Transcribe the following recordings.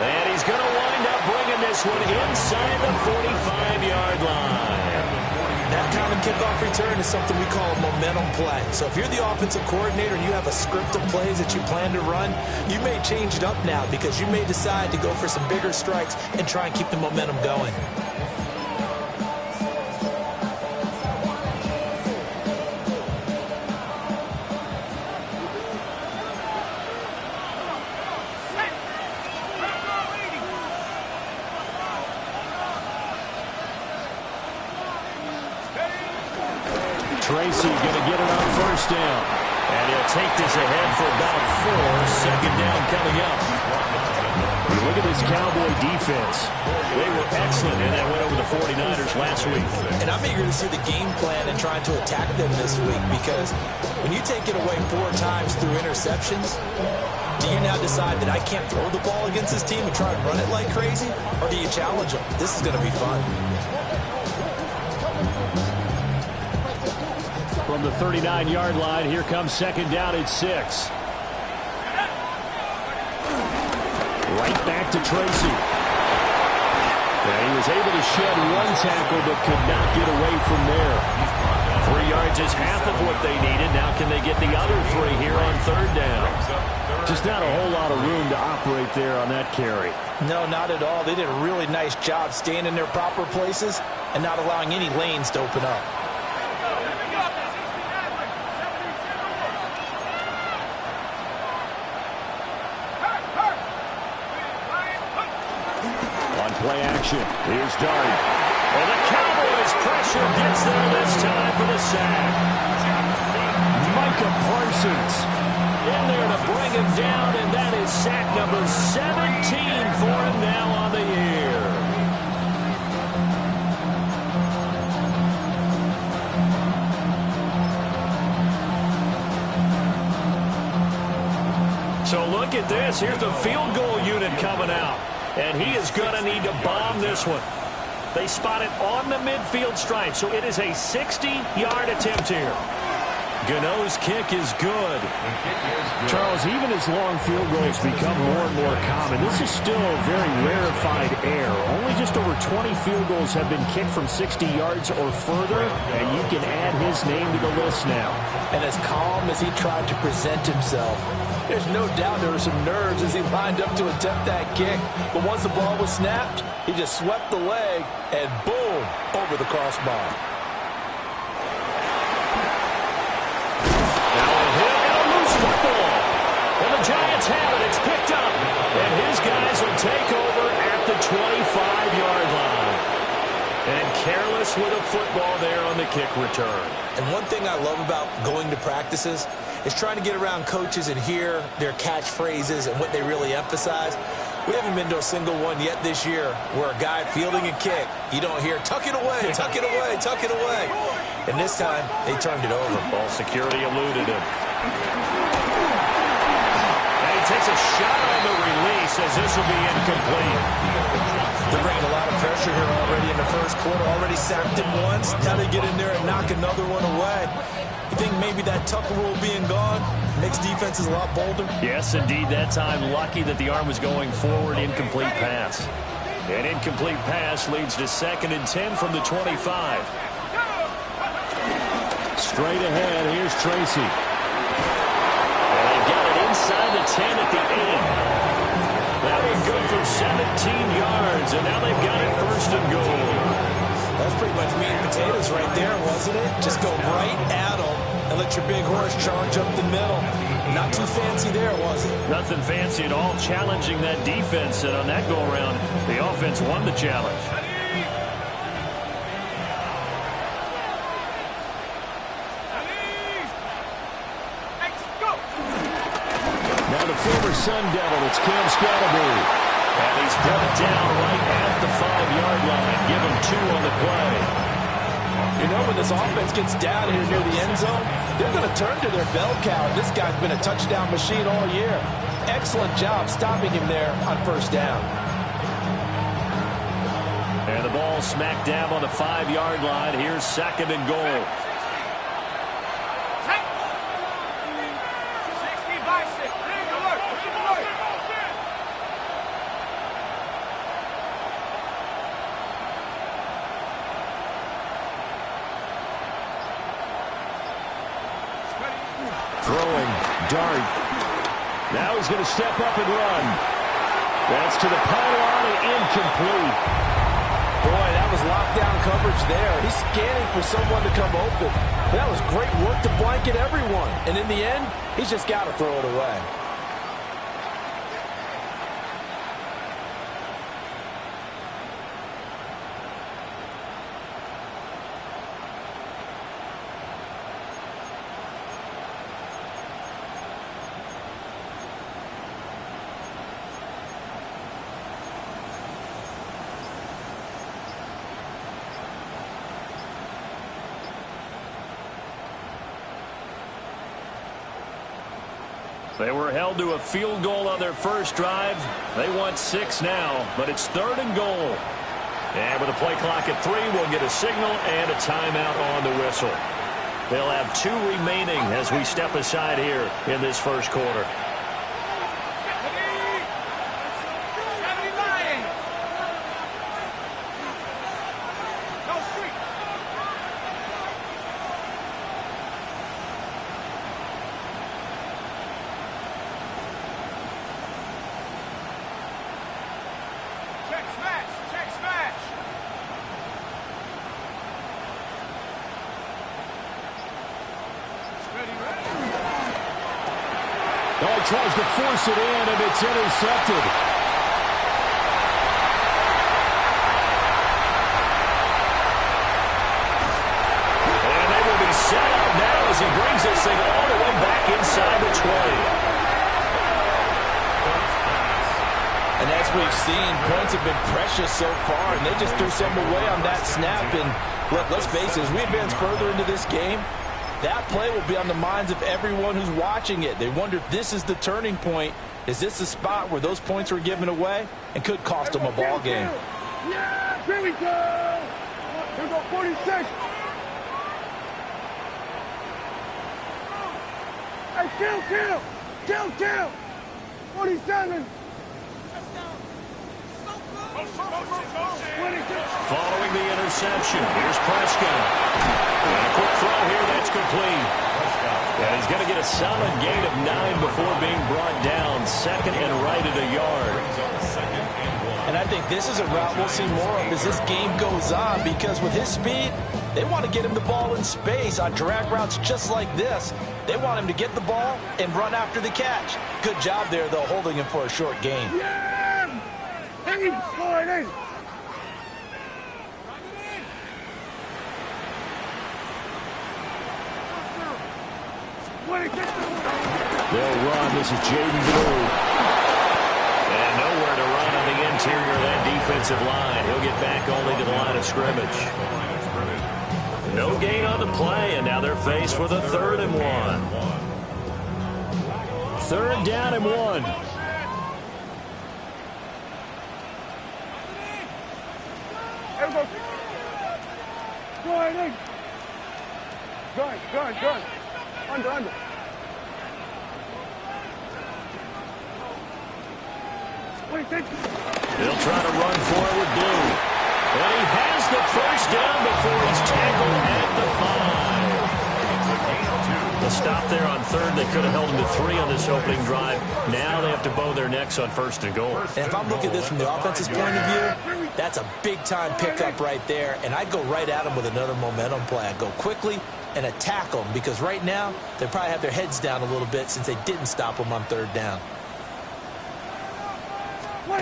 And he's going to wind up bringing this one inside the 45-yard line. That kind of kickoff return is something we call a momentum play. So if you're the offensive coordinator and you have a script of plays that you plan to run, you may change it up now because you may decide to go for some bigger strikes and try and keep the momentum going. Tracy going to get it on first down. And he'll take this ahead for about 4. Second down coming up. Look at this Cowboy defense. They were excellent in that win over the 49ers last week. And I'm eager to see the game plan and trying to attack them this week because when you take it away 4 times through interceptions, do you now decide that I can't throw the ball against this team and try and run it like crazy? Or do you challenge them? This is going to be fun. From the 39-yard line, here comes second down at 6. Right back to Tracy. And he was able to shed 1 tackle but could not get away from there. 3 yards is half of what they needed. Now can they get the other 3 here on third down? Just not a whole lot of room to operate there on that carry. No, not at all. They did a really nice job staying in their proper places and not allowing any lanes to open up. Play action. Here's Darty. And the Cowboys pressure gets there this time for the sack. Micah Parsons in there to bring him down, and that is sack number 17 for him now on the year. So look at this. Here's the field goal unit coming out. And he is going to need to bomb this one. They spot it on the midfield stripe, so it is a 60-yard attempt here. Gano's kick is good. Charles, even as long field goals become more and more common, this is still a very rarefied air. Only just over 20 field goals have been kicked from 60 yards or further, and you can add his name to the list now. And as calm as he tried to present himself, there's no doubt there were some nerves as he lined up to attempt that kick. But once the ball was snapped, he just swept the leg and boom, over the crossbar. Now a hit and a loose football. And the Giants have it. It's picked up. And his guys will take over at the 25-yard line. And careless with a football there on the kick return. And one thing I love about going to practices is trying to get around coaches and hear their catchphrases and what they really emphasize. We haven't been to a single one yet this year where a guy fielding a kick, you don't hear, tuck it away, tuck it away, tuck it away. And this time, they turned it over. Ball security eluded him. And he takes a shot on the release as this will be incomplete. They're bringing a lot of pressure here already in the first quarter. Already sacked him once. Now they get in there and knock another one away. You think maybe that Tucker rule being gone makes defenses a lot bolder? Yes, indeed. That time, lucky that the arm was going forward. Incomplete pass. An incomplete pass leads to 2nd and 10 from the 25. Straight ahead, here's Tracy. And they've got it inside the 10 at the 8. That was good for 17 yards, and now they've got it 1st and goal. That's pretty much meat and potatoes right there, wasn't it? Just go right at them and let your big horse charge up the middle. Not too fancy there, was it? Nothing fancy at all, challenging that defense, and on that go-around, the offense won the challenge. Now the former Sun Devil, it's Cam Scatterbury. And he's brought down right at the 5-yard line. Give him 2 on the play. You know, when this offense gets down here near the end zone, they're going to turn to their bell cow. This guy's been a touchdown machine all year. Excellent job stopping him there on 1st down. And the ball smack dab on the 5-yard line. Here's 2nd and goal. dart. Now he's going to step up and run. That's to the pylon and incomplete. Boy, that was lockdown coverage there. He's scanning for someone to come open. That was great work to blanket everyone. And in the end, he's just got to throw it away. They were held to a field goal on their first drive. They want 6 now, but it's 3rd and goal. And with a play clock at 3, we'll get a signal and a timeout on the whistle. They'll have 2 remaining as we step aside here in this first quarter. Oh, he tries to force it in, and it's intercepted. And they will be set up now as he brings this thing all the way back inside the 20. And as we've seen, points have been precious so far, and they just threw some away on that snap. And let's face it, as we advance further into this game, that play will be on the minds of everyone who's watching it. They wonder if this is the turning point. Is this the spot where those points were given away and could cost them a ball game? Yeah, here we go. Here we go, 46. Hey, kill. 47. Following the interception, here's Prescott. And a quick throw here, that's complete. And he's going to get a solid gain of 9 before being brought down. 2nd and right at a yard. And I think this is a route we'll see more of as this game goes on, because with his speed, they want to get him the ball in space on drag routes just like this. They want him to get the ball and run after the catch. Good job there, though, holding him for a short gain. Yeah! Hey, score it in. They'll run. This is Jaden Blue. And nowhere to run on the interior of that defensive line. He'll get back only to the line of scrimmage. No gain on the play, and now they're faced with a 3rd and 1. 3rd down and 1. Go ahead in. Gun. Under. They'll try to run forward, Blue. And he has the first down before he's tackled at the 5. The stop there on 3rd. They could have held him to 3 on this opening drive. Now they have to bow their necks on 1st and goal. And if I'm looking at this from the offense's point of view, that's a big-time pickup right there. And I'd go right at him with another momentum play. I'd go quickly and attack them, because right now they probably have their heads down a little bit since they didn't stop them on 3rd down. On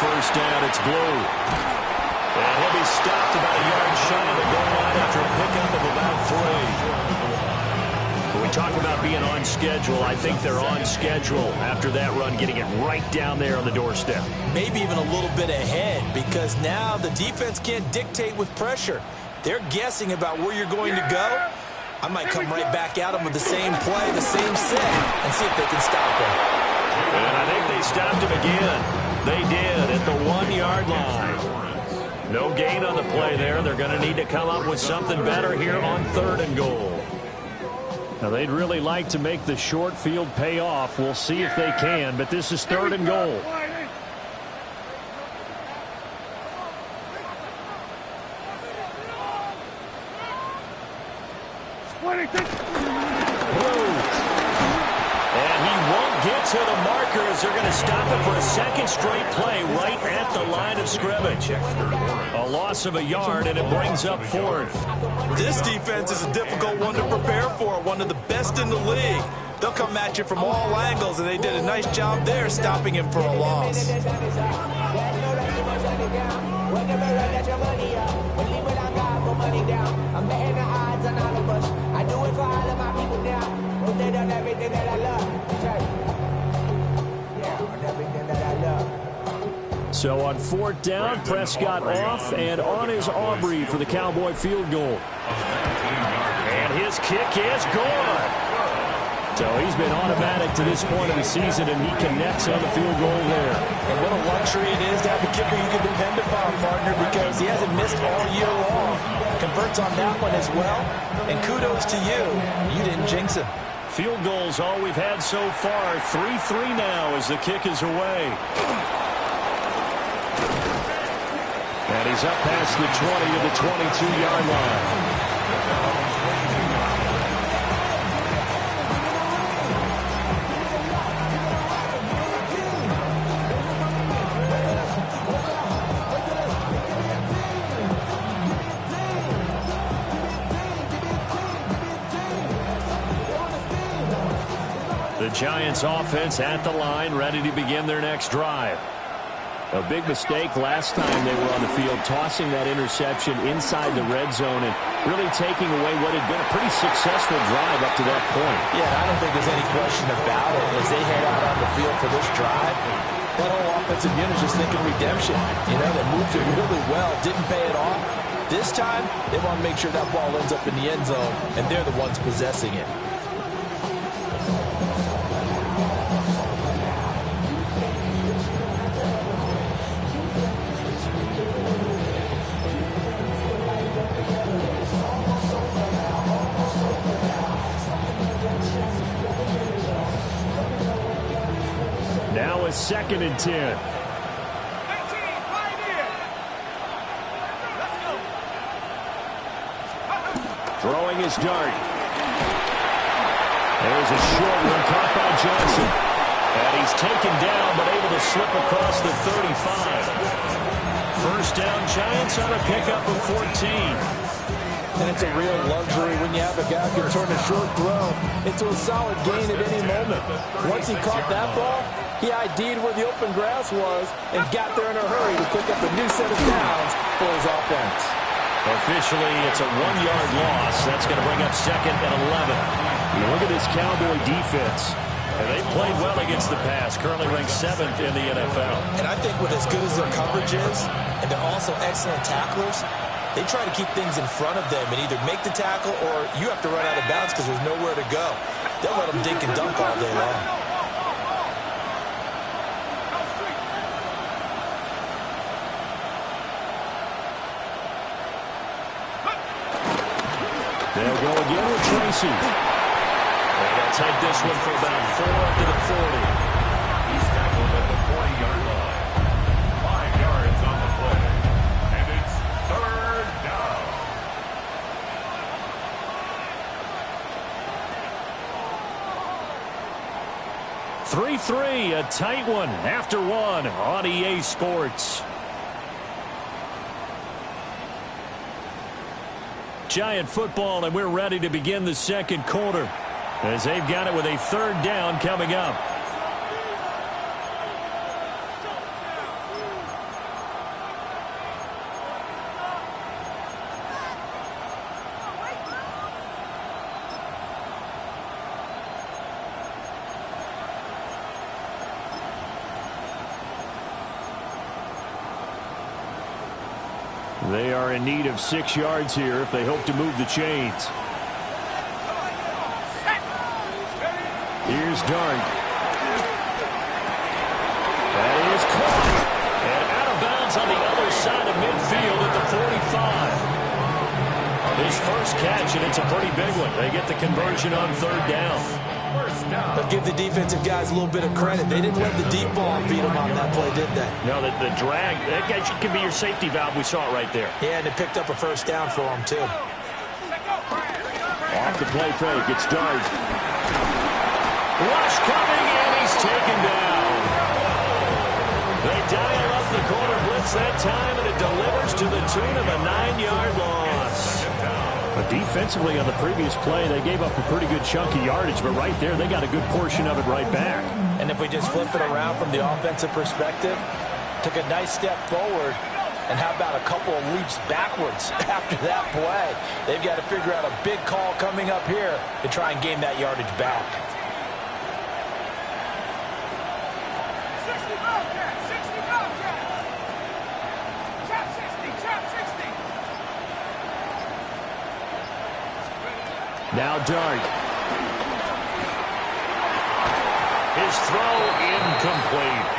1st down, it's Blue. And he'll be stopped about a yard shy of the goal line after a pickup of about 3. When we talk about being on schedule, I think they're on schedule after that run, getting it right down there on the doorstep. Maybe even a little bit ahead, because now the defense can't dictate with pressure. They're guessing about where you're going to go. I might come right back at them with the same play, the same set, and see if they can stop him. And I think they stopped him again. They did at the 1-yard line. No gain on the play there. They're going to need to come up with something better here on 3rd and goal. Now, they'd really like to make the short field pay off. We'll see if they can, but this is 3rd and goal. as they're going to stop it for a second straight play right at the line of scrimmage. A loss of a yard, and it brings up fourth. This defense is a difficult one to prepare for, one of the best in the league. They'll come at you from all angles, and they did a nice job there stopping him for a loss. So on fourth down, Prescott off, and on is Aubrey for the Cowboy field goal. And his kick is gone. So he's been automatic to this point of the season, and he connects on the field goal there. And what a luxury it is to have a kicker you can depend upon, partner, because he hasn't missed all year long. Converts on that one as well. And kudos to you. You didn't jinx him. Field goals all we've had so far. 3-3 now as the kick is away. And he's up past the 20 to the 22-yard line. The Giants offense at the line, ready to begin their next drive. A big mistake last time they were on the field, tossing that interception inside the red zone and really taking away what had been a pretty successful drive up to that point. Yeah, I don't think there's any question about it. As they head out on the field for this drive, that whole offensive unit is just thinking redemption. You know, they moved it really well, didn't pay it off. This time, they want to make sure that ball ends up in the end zone, and they're the ones possessing it. Now a 2nd and 10. Throwing his dart. There's a short one caught by Johnson. And he's taken down but able to slip across the 35. First down, Giants on a pickup of 14. And it's a real luxury when you have a guy who can turn a short throw into a solid gain at any moment. Once he caught that ball, he ID'd where the open grass was and got there in a hurry to pick up a new set of downs for his offense. Officially, it's a 1-yard loss. That's going to bring up 2nd and 11. Look at this Cowboy defense. And they played well against the pass, currently ranked 7th in the NFL. And I think with as good as their coverage is, and they're also excellent tacklers, they try to keep things in front of them and either make the tackle or you have to run out of bounds because there's nowhere to go. They'll let them dink and dunk all day long. They'll go again with Tracy. And they'll take this one for about 4 up to the 40. He's tackled at the 40-yard line. 5 yards on the play. And it's 3rd down. 3-3, a tight one after one on EA Sports. Giant football, and we're ready to begin the second quarter as they've got it with a 3rd down coming up. They are in need of 6 yards here if they hope to move the chains. Here's Dart. That is caught. And out of bounds on the other side of midfield at the 45. His first catch, and it's a pretty big one. They get the conversion on 3rd down. But give the defensive guys a little bit of credit. They didn't let the deep ball beat them on that play, did they? No, the drag, that guy can be your safety valve. We saw it right there. Yeah, and they picked up a 1st down for them, too. Off the play fake, it's Dart. Rush coming, and he's taken down. They dial up the corner blitz that time, and it delivers to the tune of a 9-yard loss. But defensively on the previous play, they gave up a pretty good chunk of yardage, but right there, they got a good portion of it right back. And if we just flip it around from the offensive perspective, took a nice step forward, and how about a couple of leaps backwards after that play? They've got to figure out a big call coming up here to try and gain that yardage back. 60 Bobcat! 60 Bobcat! Chop 60! Chop 60! Now Dart. His throw incomplete.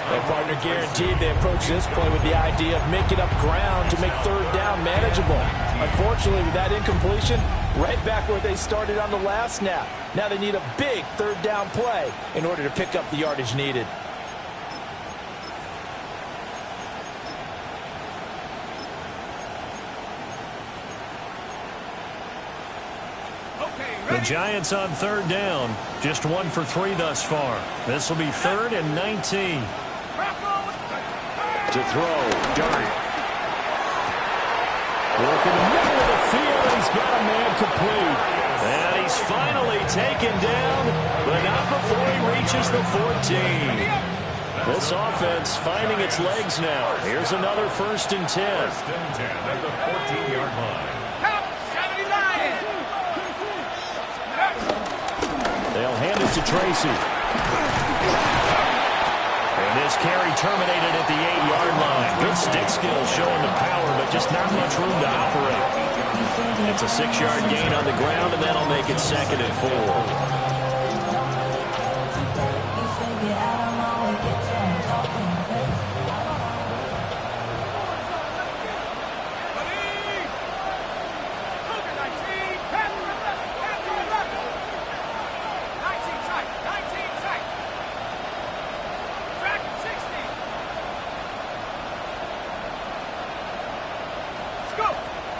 Their partner guaranteed they approach this play with the idea of making up ground to make third down manageable. Unfortunately, with that incompletion, right back where they started on the last snap. Now they need a big third down play in order to pick up the yardage needed. The Giants on third down. Just 1 for 3 thus far. This will be 3rd and 19. To throw, Dart. Working the middle of the field, he's got a man complete. And he's finally taken down, but not before he reaches the 14. This offense finding its legs now. Here's another 1st and 10. 1st and 10 at the 14-yard line. Help! 79! They'll hand it to Tracy. And this carry terminated at the 8-yard line. Good stick skills showing the power, but just not much room to operate. It's a 6-yard gain on the ground, and that'll make it 2nd and 4.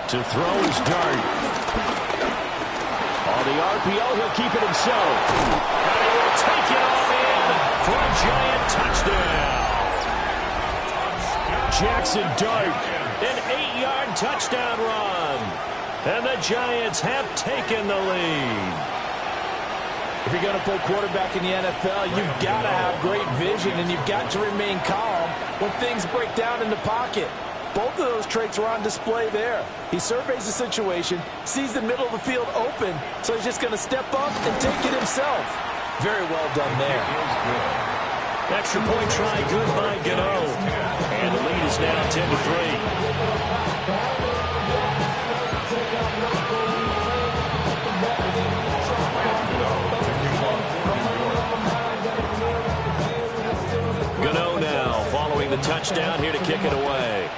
To throw is Dart. On the RPO, he'll keep it himself. And he will take it off in for a Giant touchdown. Jackson Dart. An 8-yard touchdown run. And the Giants have taken the lead. If you're going to play quarterback in the NFL, you've got to have great vision, and you've got to remain calm when things break down in the pocket. Both of those traits are on display there. He surveys the situation, sees the middle of the field open, so he's just going to step up and take it himself. Very well done there. Extra point try, good by Gano. And the lead is now 10-3. Gano now following the touchdown here to kick it away.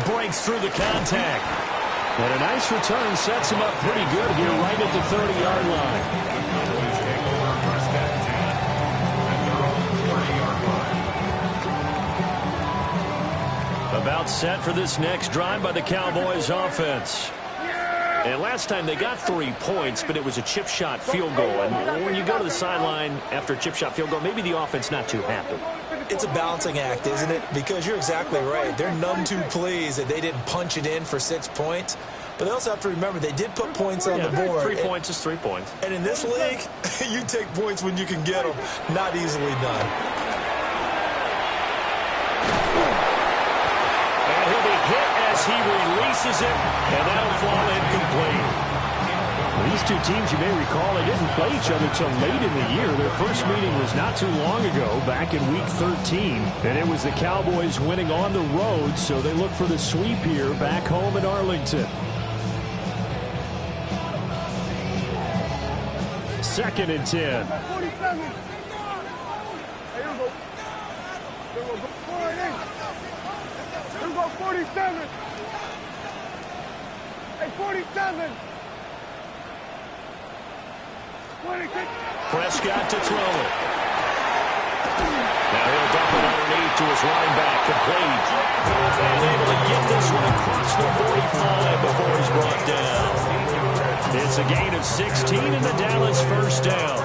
Breaks through the contact. And a nice return sets him up pretty good here right at the 30-yard line. About set for this next drive by the Cowboys offense. And last time they got 3 points, but it was a chip shot field goal. And when you go to the sideline after a chip shot field goal, maybe the offense not too happy. It's a balancing act, isn't it? Because you're exactly right. They're none too pleased that they didn't punch it in for 6 points. But they also have to remember they did put points on the board. 3 points is 3 points. And in this league, you take points when you can get them. Not easily done. And he'll be hit as he releases it, and that'll fall incomplete. These two teams, you may recall, they didn't play each other till late in the year. Their first meeting was not too long ago, back in Week 13. And it was the Cowboys winning on the road, so they look for the sweep here back home in Arlington. 2nd and 10. 47. Hey, here we go. Here we go, 47. Hey, 47. Prescott to throw it. Now he'll dump it underneath to his running back, complete. And able to get this one across the 45 before he's brought down. It's a gain of 16 in the Dallas first down.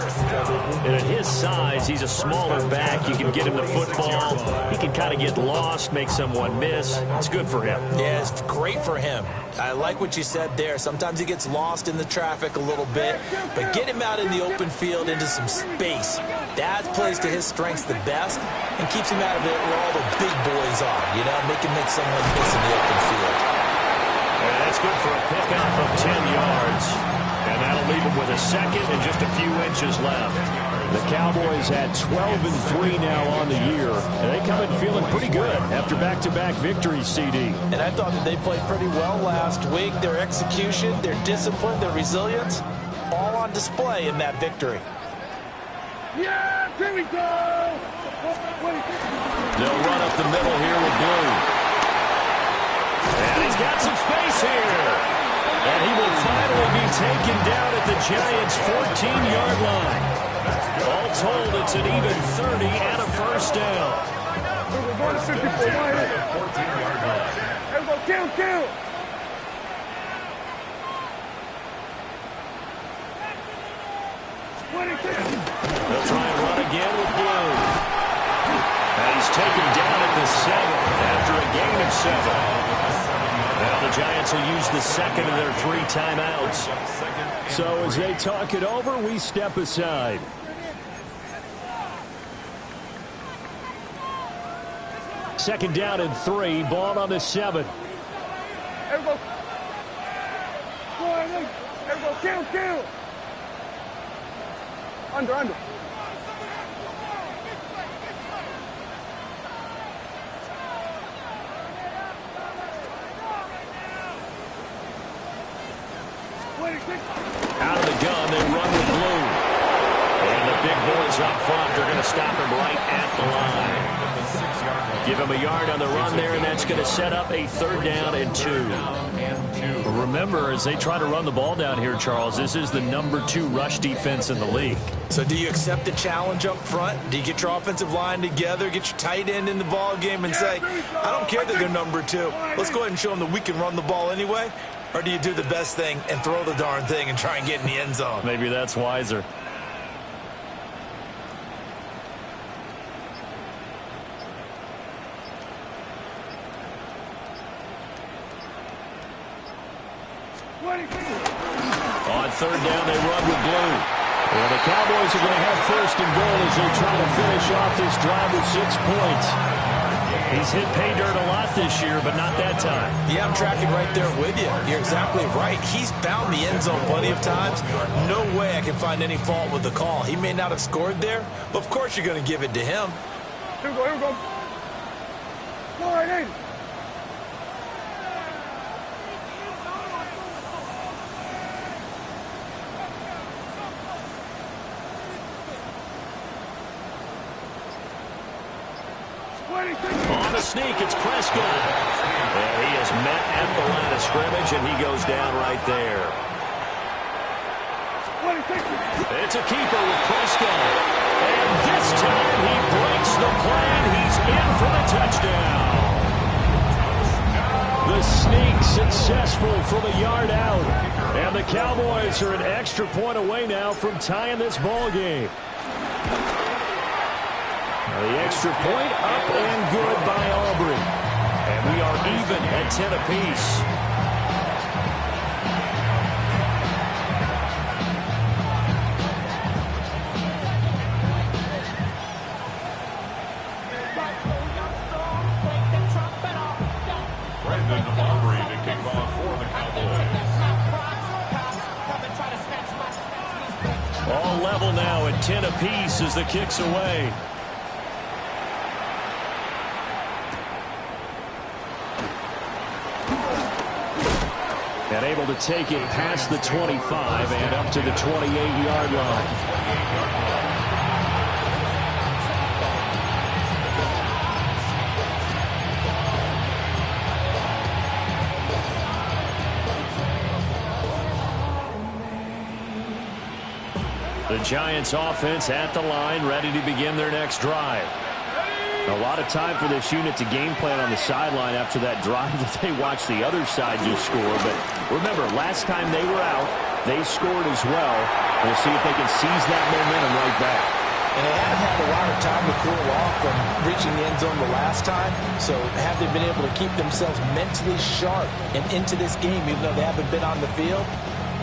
And at his size, he's a smaller back. You can get him the football. He can kind of get lost, make someone miss. It's good for him. Yeah, it's great for him. I like what you said there. Sometimes he gets lost in the traffic a little bit, but get him out in the open field into some space. That plays to his strengths the best and keeps him out of it where all the big boys are, you know, make him make someone miss in the open field. And that's good for a pickup of 10 yards. And that'll leave him with a second and just a few inches left. The Cowboys had 12-3 now on the year, and they come in feeling pretty good after back-to-back victories, CD. And I thought that they played pretty well last week. Their execution, their discipline, their resilience, all on display in that victory. Yeah, here we go. They'll run up the middle here with Blue. And he's got some space here. And he will finally be taken down at the Giants' 14-yard line. All told, it's an even 30 and a first down. We're going to 54 right here. 14-yard line. There we go, kill. They'll try and run again with Blue. And he's taken down at the 7 after a gain of 7. Now the Giants will use the second of their 3 timeouts. So as they talk it over, we step aside. Second down and 3, ball on the 7. There we go. There we go, kill. Under. Out of the gun, they run with Blue. And the big boys up front, they're going to stop him right at the line. Give him a yard on the run there, and that's going to set up a 3rd down and 2. Remember, as they try to run the ball down here, Charles, this is the number 2 rush defense in the league. So do you accept the challenge up front? Do you get your offensive line together, get your tight end in the ball game and say, I don't care that they're number 2. Let's go ahead and show them that we can run the ball anyway? Or do you do the best thing and throw the darn thing and try and get in the end zone? Maybe that's wiser. On 3rd down, they run with Blue. Well, the Cowboys are going to have 1st and goal as they try to finish off this drive with 6 points. He's hit pay dirt a lot this year, but not that time. Yeah, I'm tracking right there with you. You're exactly right. He's found the end zone plenty of times. No way I can find any fault with the call. He may not have scored there, but of course you're going to give it to him. Here we go. Go right in. On the sneak, it's Prescott. And he is met at the line of scrimmage, and he goes down right there. It's a keeper with Prescott. And this time he breaks the plan. He's in for the touchdown. The sneak successful from a yard out. And the Cowboys are an extra point away now from tying this ball game. The extra point up and good by Aubrey. And we are even at 10 apiece. Brendan Aubrey to kick off for the Cowboys. All level now at 10 apiece as the kick's away. And able to take it past the 25 and up to the 28-yard line. The Giants offense at the line, ready to begin their next drive. A lot of time for this unit to game plan on the sideline after that drive that they watched the other side just score. But remember, last time they were out, They scored as well. We'll see if they can seize that momentum right back. And they haven't had a lot of time to cool off from reaching the end zone the last time. So have they been able to keep themselves mentally sharp and into this game, even though they haven't been on the field?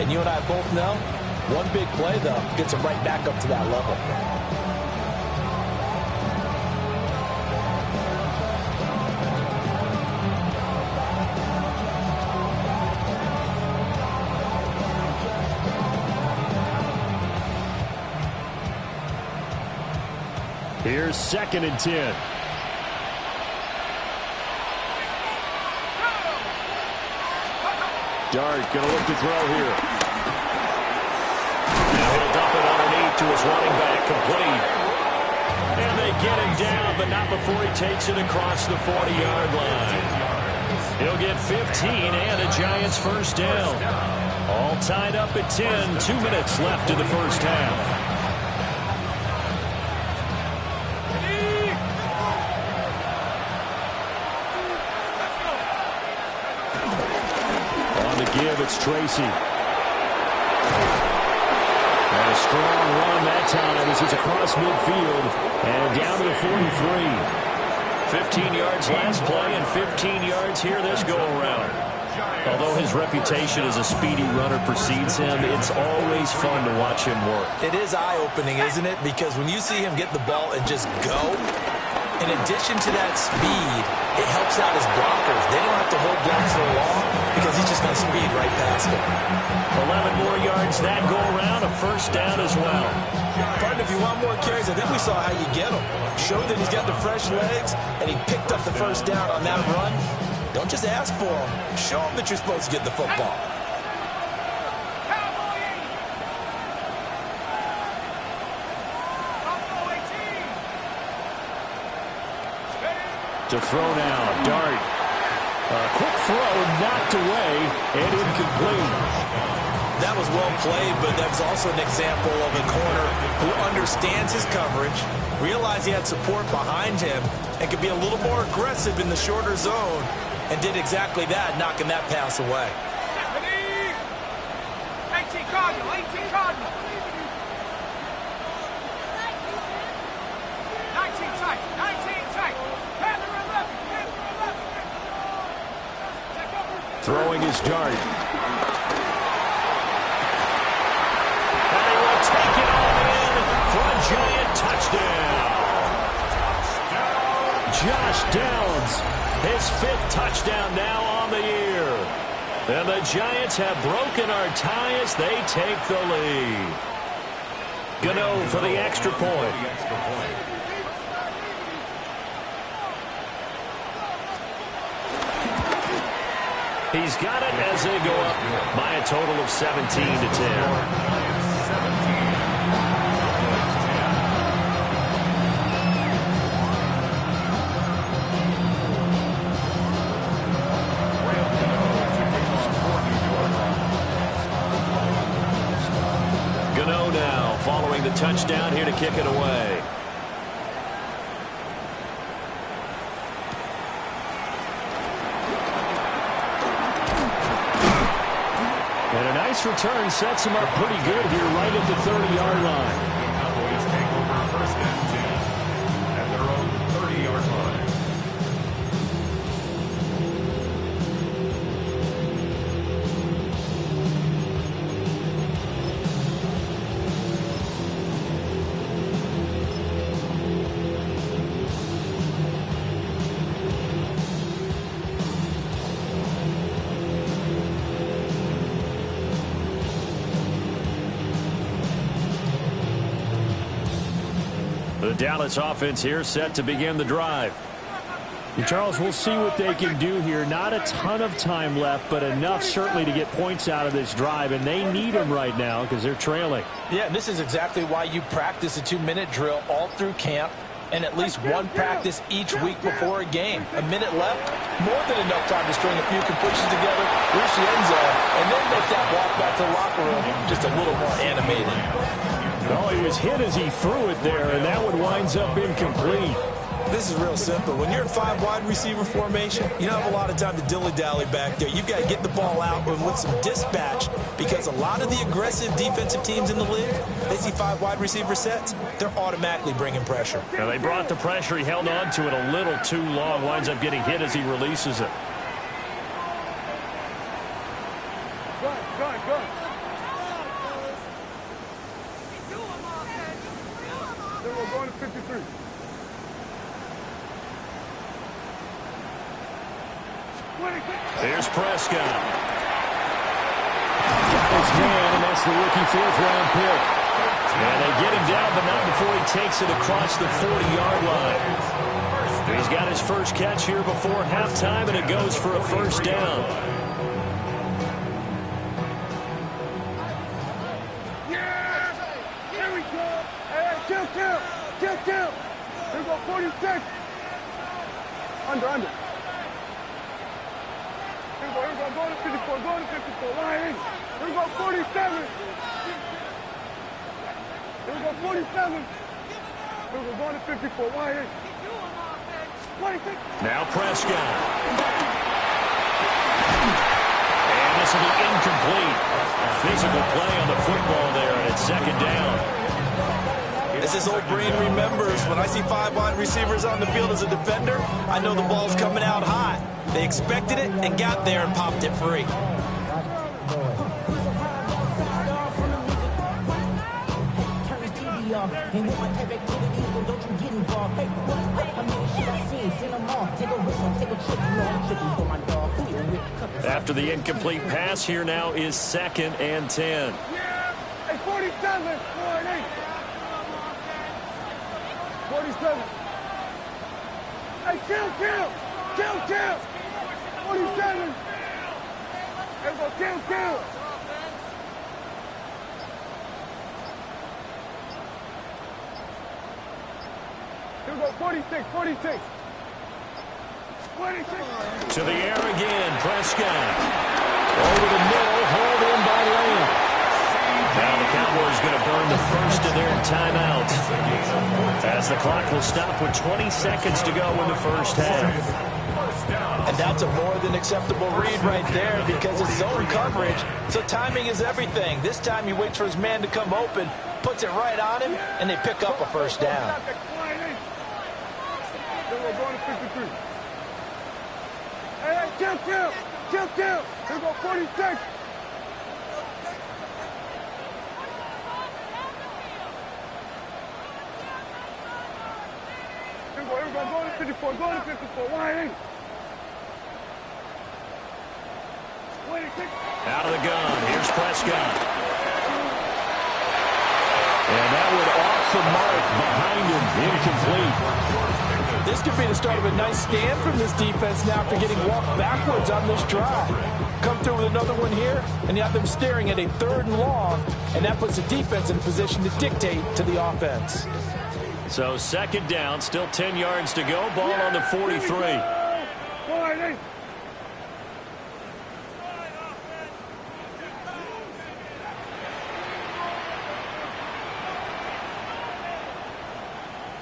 And you and I both know, one big play, though, gets them right back up to that level. Here's 2nd and 10. Dart going to look to throw here. Now he'll dump it underneath to his running back, complete. And they get him down, but not before he takes it across the 40-yard line. He'll get 15 and a Giants first down. All tied up at 10. 2 minutes left in the first half. It's Tracy. And a strong run that time as it's across midfield and down to the 43. 15 yards last play and 15 yards here this go-around. Although his reputation as a speedy runner precedes him, it's always fun to watch him work. It is eye-opening, isn't it? Because when you see him get the ball and just go, in addition to that speed, it helps out his blockers. They don't have to hold blocks so long because he's just going to speed right past them. 11 more yards that go around, a first down as well. Partner, if you want more carries, I think we saw how you get them. Show that he's got the fresh legs, and he picked up the first down on that run. Don't just ask for them. Show them that you're supposed to get the football. To throw now, Dart. Quick throw, knocked away, and incomplete. That was well played, but that was also an example of a corner who understands his coverage, realized he had support behind him, and could be a little more aggressive in the shorter zone, and did exactly that, knocking that pass away. 18 Cardinal, 18 Cardinal. 19 tight, 19 tight. Panther 11, Panther 11. Throwing his Dart. And he will take it all in for a Giant touchdown. Josh Downs, his 5th touchdown now on the year. And the Giants have broken our tie as they take the lead. Gano for the extra point. He's got it as they go up by a total of 17 to 10. Following the touchdown here to kick it away. And a nice return sets him up pretty good here right at the 30-yard line. Cowboys take over 1st and 10 at their own 30-yard line. The Dallas offense here set to begin the drive. And Charles, we'll see what they can do here. Not a ton of time left, but enough certainly to get points out of this drive, and they need them right now because they're trailing. Yeah, this is exactly why you practice a 2-minute drill all through camp and at least one practice each week before a game. A minute left, more than enough time to string a few completions together, reach the end zone, and then make that walk back to the locker room just a little more animated. Oh, he was hit as he threw it there, and that one winds up incomplete. This is real simple. When you're in 5 wide receiver formation, you don't have a lot of time to dilly-dally back there. You've got to get the ball out and with some dispatch, because a lot of the aggressive defensive teams in the league, they see 5 wide receiver sets, they're automatically bringing pressure. Now they brought the pressure. He held on to it a little too long. Winds up getting hit as he releases it. Go. We're going to 53. Here's Prescott. It's man, and that's the rookie 4th-round pick. And they get him down, but not before he takes it across the 40-yard line. He's got his first catch here before halftime, and it goes for a first down. Yeah! Here we go! Hey, kill! Here we go, 46! Under. Here we go, go to 54, line in. Here we go, 47. Here we go, 47. Here we go, going to 54, line in. 26. Now Prescott. And this will be incomplete. Physical play on the football there, and it's second down. As this old brain remembers, when I see 5 wide receivers on the field as a defender, I know the ball's coming out hot. They expected it and got there and popped it free. After the incomplete pass, here now is 2nd and 10. Hey, 47, 47. Hey, kill. 47. Here we go, kill. Here we go, 46. To the air again, Prescott. Over the middle, hauled in by Lamb. Now the Cowboys going to burn the first of their timeouts, as the clock will stop with 20 seconds to go in the first half. And that's a more than acceptable read right there, because it's zone coverage, so timing is everything. This time he waits for his man to come open, puts it right on him, and they pick up a first down. We're going to 53. Hey, kill. Here we go, 46. Here we go, going to 54, line in. 26. Out of the gun, here's Prescott. And that would off the mark behind him, incomplete. This could be the start of a nice stand from this defense now after getting walked backwards on this drive. Come through with another one here, and you have them staring at a 3rd and long, and that puts the defense in a position to dictate to the offense. So 2nd down, still 10 yards to go, ball on the 43.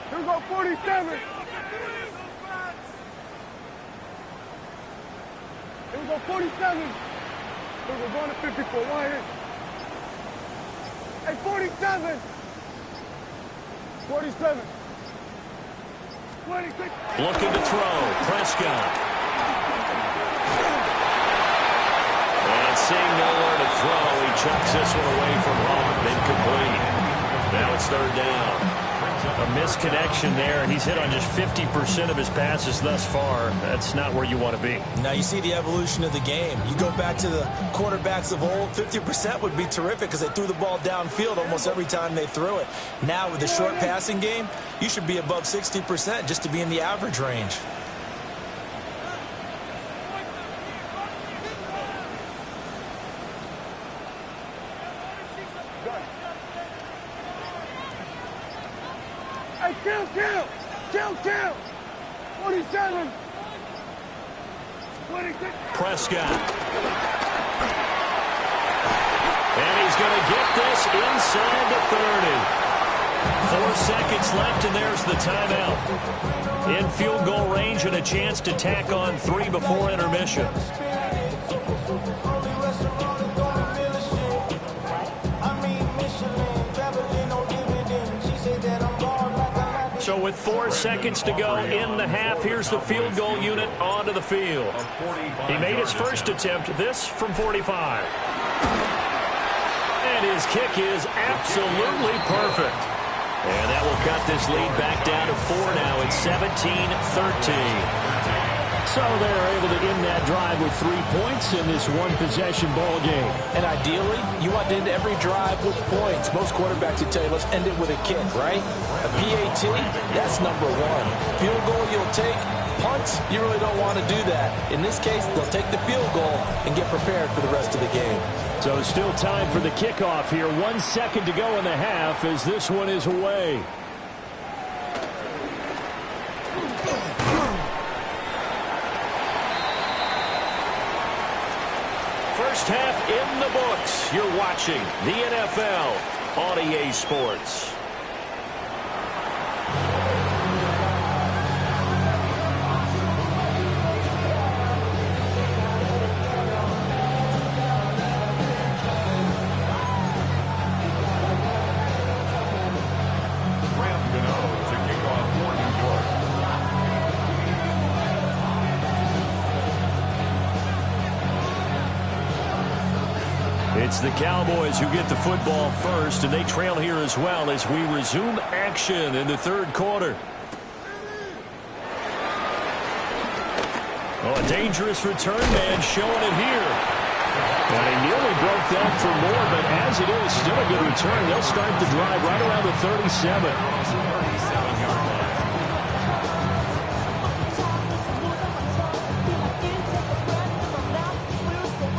Here we go, 47. Here we go, 47. Here we go, going to 54, line in. Hey, 47. 47. 26. Looking to throw, Prescott. And seeing nowhere to throw, he chucks this one away from home, incomplete. Now it's 3rd down. A misconnection there, and he's hit on just 50% of his passes thus far. That's not where you want to be. Now you see the evolution of the game. You go back to the quarterbacks of old, 50% would be terrific because they threw the ball downfield almost every time they threw it. Now with the short passing game, you should be above 60% just to be in the average range. Hey, kill. 47. 26. Prescott. And he's going to get this inside the 30. 4 seconds left, and there's the timeout. In field goal range and a chance to tack on 3 before intermission. So with 4 seconds to go in the half, here's the field goal unit onto the field. He made his first attempt, this from 45. And his kick is absolutely perfect. And that will cut this lead back down to 4 now. It's 17-13. So they're able to end that drive with 3 points in this one-possession ball game. And ideally, you want to end every drive with points. Most quarterbacks would tell you, let's end it with a kick, right? A PAT, that's number 1. Field goal you'll take. Punts, you really don't want to do that. In this case, they'll take the field goal and get prepared for the rest of the game. So still time for the kickoff here. 1 second to go in the half as this one is away. First half in the books. You're watching the NFL on EA Sports. It's the Cowboys who get the football first, and they trail here as well as we resume action in the third quarter. Oh, a dangerous return man showing it here. And he nearly broke that for more, but as it is, still a good return. They'll start the drive right around the 37.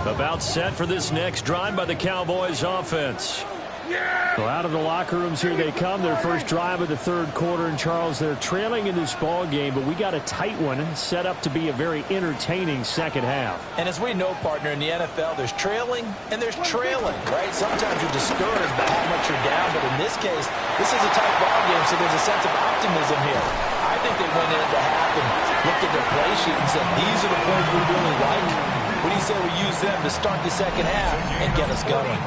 About set for this next drive by the Cowboys offense. So out of the locker rooms here they come. Their first drive of the third quarter. And Charles, they're trailing in this ball game, but we got a tight one set up to be a very entertaining second half. And as we know, partner, in the NFL, there's trailing and there's trailing, right? Sometimes you're discouraged by how much you're down, but in this case, this is a tight ball game, so there's a sense of optimism here. I think they went into half and looked at their play sheet and said, these are the plays we really like. What do you say we use them to start the second half and get us going?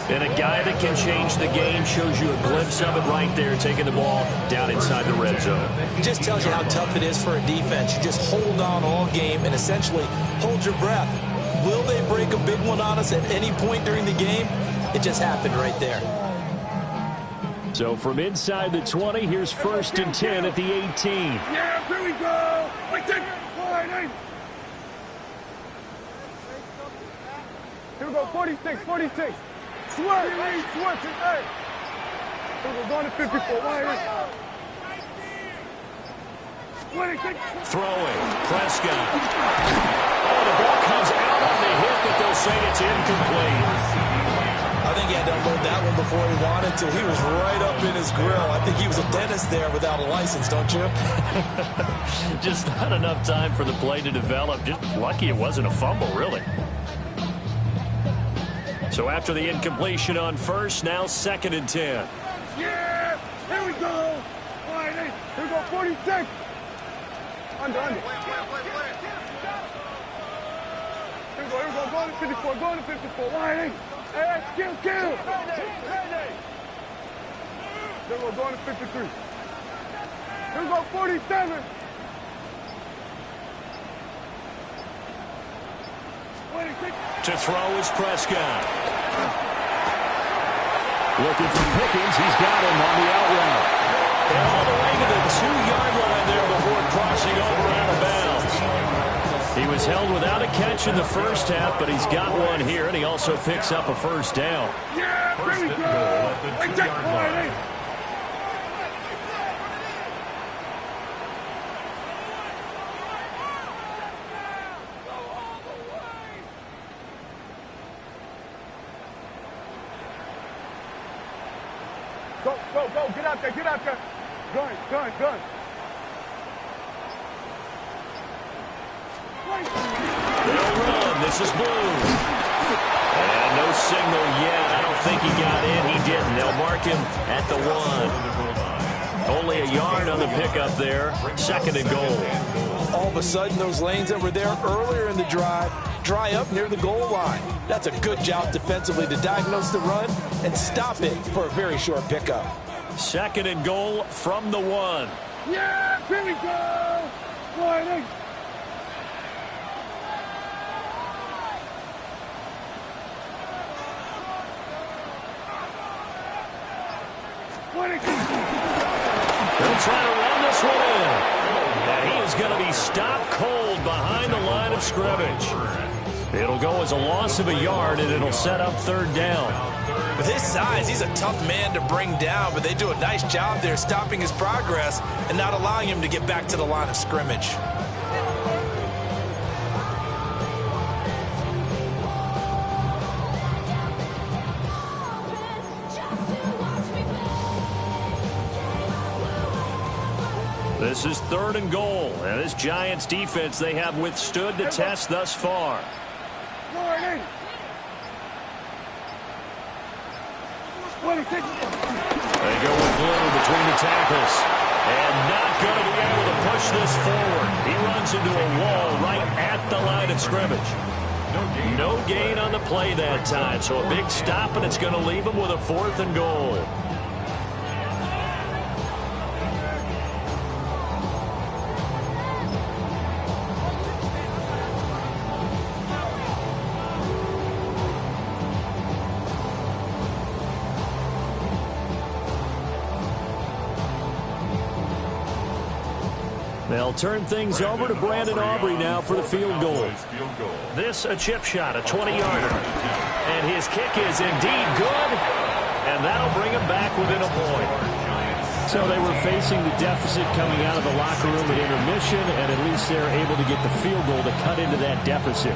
And a guy that can change the game shows you a glimpse of it right there, taking the ball down inside the red zone. It just tells you how tough it is for a defense. You just hold on all game and essentially hold your breath. Will they break a big one on us at any point during the game? It just happened right there. So from inside the 20, here's 1st and 10 at the 18. Yeah, here we go. Wait, take it. Here we go, 46, 46. Swerve, hey, swerve, hey. Here we go, going to 54. Throwing, Prescott. Oh, the ball comes out on the hit, but they'll say it's incomplete. I think he had to unload that one before he wanted to. He was right up in his grill. I think he was a dentist there without a license, don't you? Just not enough time for the play to develop. Just lucky it wasn't a fumble, really. So after the incompletion on first, now 2nd and 10. Yeah, here we go. Here we go, 46. Under. Here we go, going to 54, going to 54. Hey, kill. Here we go, going to 53. Here we go, 47. To throw is Prescott. Looking for Pickens. He's got him on the out route. And all the way to the 2-yard line there before crossing over out of bounds. He was held without a catch in the first half, but he's got one here, and he also picks up a first down. Yeah, here we go. Hey, check, Go, get out there. Gun. They'll run, this is Blue. And no signal yet, I don't think he got in, he didn't. They'll mark mark him at the 1. Only a yard on the pickup there. 2nd and goal. All of a sudden, those lanes that were there earlier in the drive dry up near the goal line. That's a good job defensively to diagnose the run and stop it for a very short pickup. 2nd and goal from the 1. Yeah, here we go. Boy, They'll try to run this one in. And he is going to be stopped cold behind the line of scrimmage. It'll go as a loss of a yard, and it'll set up 3rd down. With his size, he's a tough man to bring down, but they do a nice job there stopping his progress and not allowing him to get back to the line of scrimmage. This is 3rd and goal, and this Giants defense, they have withstood the test thus far. They go with Blue between the tackles, and not going to be able to push this forward. He runs into a wall right at the line of scrimmage. No gain on the play that time, so a big stop, and it's going to leave him with a 4th and goal. They'll turn things over to Brandon Aubrey now for the field goal. This a chip shot, a 20-yarder. And his kick is indeed good. And that'll bring him back within a point. So they were facing the deficit coming out of the locker room at intermission, and at least they're able to get the field goal to cut into that deficit.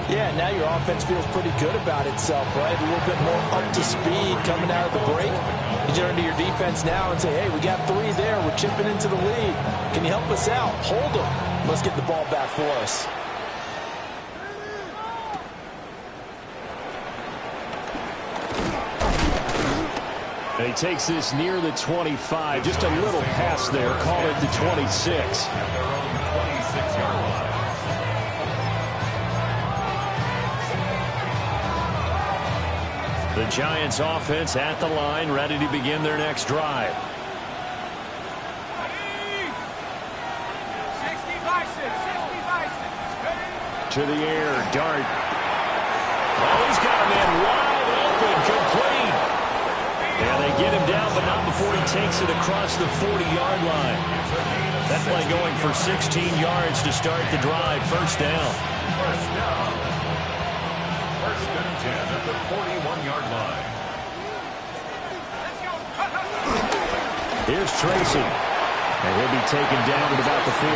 Yeah, now your offense feels pretty good about itself, right? A little bit more up to speed coming out of the break. You turn to your defense now and say, hey, we got 3 there. We're chipping into the lead. Can you help us out? Hold them. Let's get the ball back for us. And he takes this near the 25. Just a little pass there. Call it the 26. At their own 26-yard line. The Giants offense at the line, ready to begin their next drive. 60 bison. To the air, Dart. Oh, he's got a man wide open, complete. And they get him down, but not before he takes it across the 40-yard line. That play going for 16 yards to start the drive. 1st down. First down. 1st and 10 at the 41-yard line. Here's Tracy. And he'll be taken down at about the 45.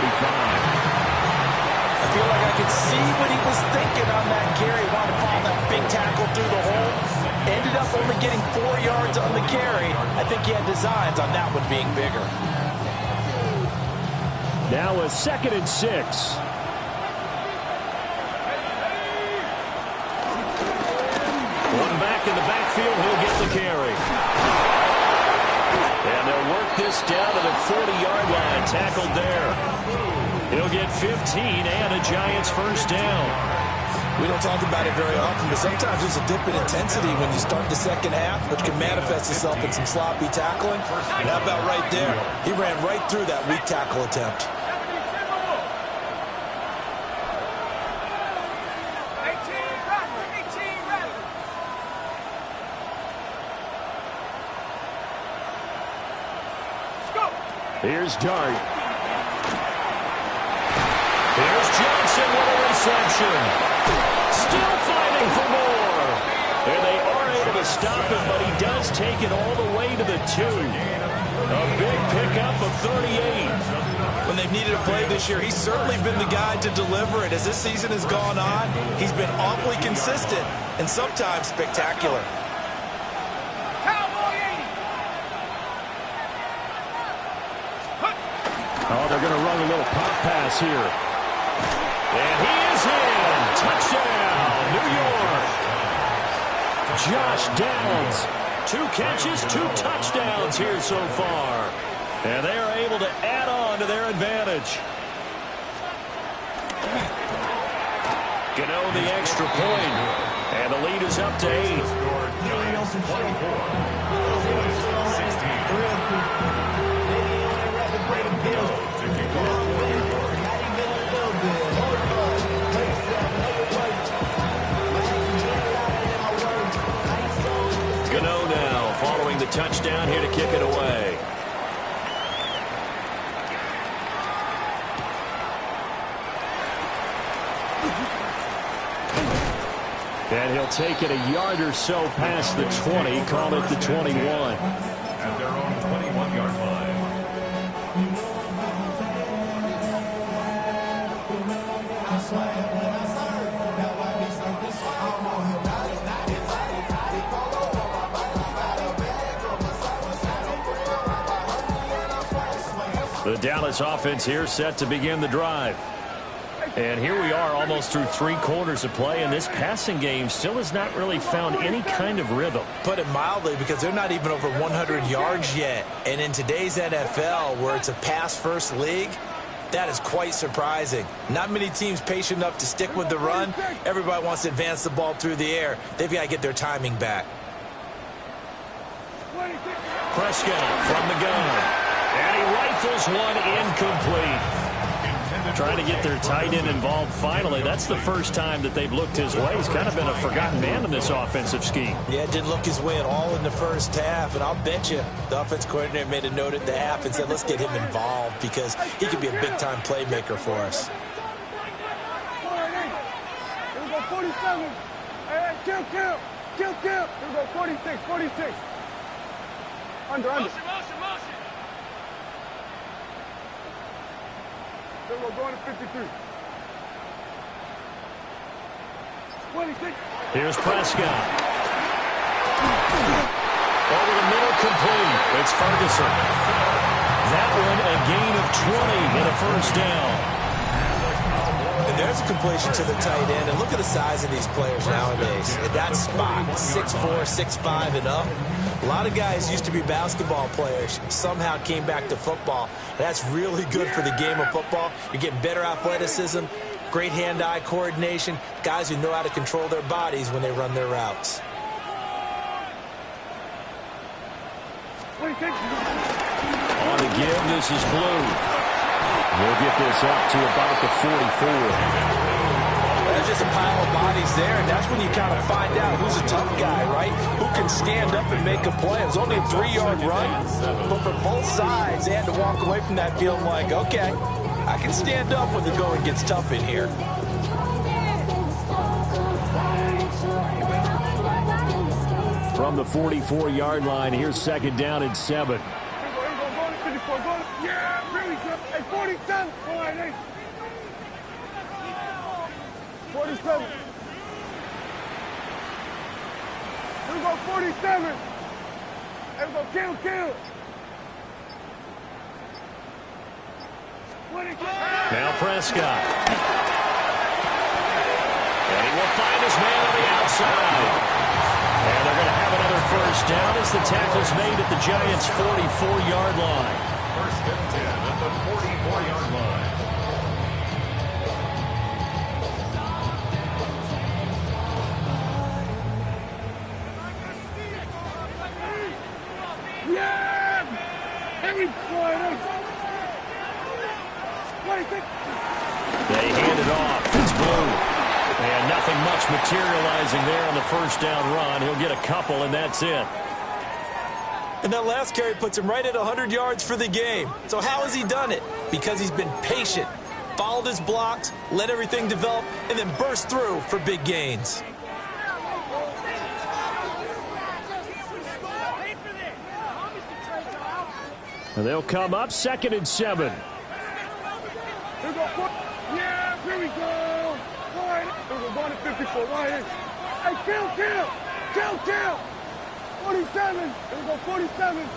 I feel like I could see what he was thinking on that carry. Wanted to follow that big tackle through the hole. Ended up only getting 4 yards on the carry. I think he had designs on that one being bigger. Now a 2nd and 6. One back in the backfield, he'll get the carry. And they'll work this down to the 40-yard line, tackled there. He'll get 15 and a Giants 1st down. We don't talk about it very often, but sometimes there's a dip in intensity when you start the 2nd half, which can manifest itself in some sloppy tackling. And how about right there? He ran right through that weak tackle attempt. Here's Dart. Here's Johnson with a reception. Still fighting for more. And they are able to stop him, but he does take it all the way to the 2. A big pickup of 38. When they've needed a play this year, he's certainly been the guy to deliver it. As this season has gone on, he's been awfully consistent and sometimes spectacular. Oh, they're going to run a little pop pass here. And he is in. Touchdown, New York. Josh Downs 2 catches, 2 touchdowns here so far. And they are able to add on to their advantage. Gano the extra point. And the lead is up to 8. Giants 24. Cowboys 16. To kick off for New York. Gano now following the touchdown here to kick it away. And he'll take it a yard or so past the 20, call it the 21. At their own 21-yard line. The Dallas offense here set to begin the drive. And here we are almost through 3 quarters of play, and this passing game still has not really found any kind of rhythm. Put it mildly, because they're not even over 100 yards yet. And in today's NFL, where it's a pass-first league, that is quite surprising. Not many teams patient enough to stick with the run. Everybody wants to advance the ball through the air. They've got to get their timing back. Prescott from the gun. And he rifles one incomplete. Trying to get their tight end involved finally. That's the first time that they've looked his way. He's kind of been a forgotten man in this offensive scheme. Yeah, didn't look his way at all in the first half. And I'll bet you the offense coordinator made a note at the half and said, let's get him involved because he could be a big-time playmaker for us. Here we go, 47. Hey, kill. Here we go, 46. Under. Motion. Here we go, going to 53. 26. Here's Prescott. Over the middle, complete. It's Ferguson. That one a gain of 20 and a first down. And there's a completion to the tight end. And look at the size of these players nowadays. At that spot, 6'4", 6'5", and up. A lot of guys used to be basketball players, somehow came back to football. That's really good for the game of football. You're getting better athleticism, great hand-eye coordination, guys who know how to control their bodies when they run their routes. On the give, this is Blue. We'll get this up to about the 44. There's just a pile of bodies there, and that's when you kind of find out who's a tough guy, right? Who can stand up and make a play. It was only a 3-yard run, but for both sides, they had to walk away from that field like, okay, I can stand up when the going gets tough in here. From the 44-yard line, here's 2nd down and 7. Yeah, really good. Hey, 47. All right, hey. 47. Here we go, 47. Here we go, kill. Now Prescott. And he will find his man on the outside. And they're going to have another first down as the tackle's made at the Giants' 44-yard line. First and 10 at the 44-yard line. Yeah! Every point. They hand it off. It's Blue. And nothing much materializing there on the first down run. He'll get a couple, and that's it. And that last carry puts him right at 100 yards for the game. So how has he done it? Because he's been patient, followed his blocks, let everything develop, and then burst through for big gains. And they'll come up 2nd and 7. Here we go. Yeah, here we go. Right. Here we go, going to 54. Right here. Hey, kill. 47. Here we go, 47.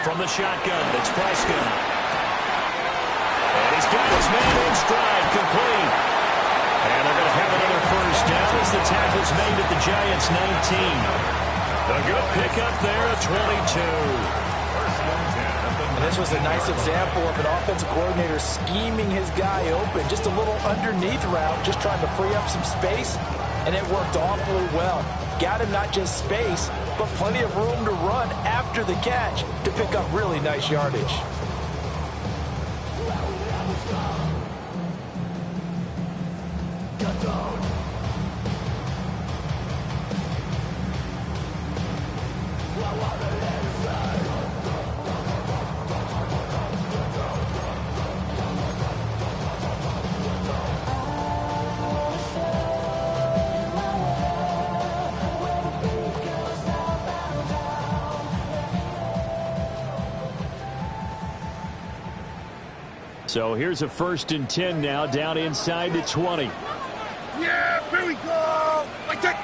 From the shotgun, it's Prescott. And he's got his man in stride, complete. And they're going to have another first down as the tackle's made at the Giants' 19. A good pickup there at 22. And this was a nice example of an offensive coordinator scheming his guy open. Just a little underneath route, just trying to free up some space, and it worked awfully well. Got him not just space, but plenty of room to run after the catch to pick up really nice yardage. So here's a 1st and 10 now, down inside the 20. Yeah, here we go. Like that.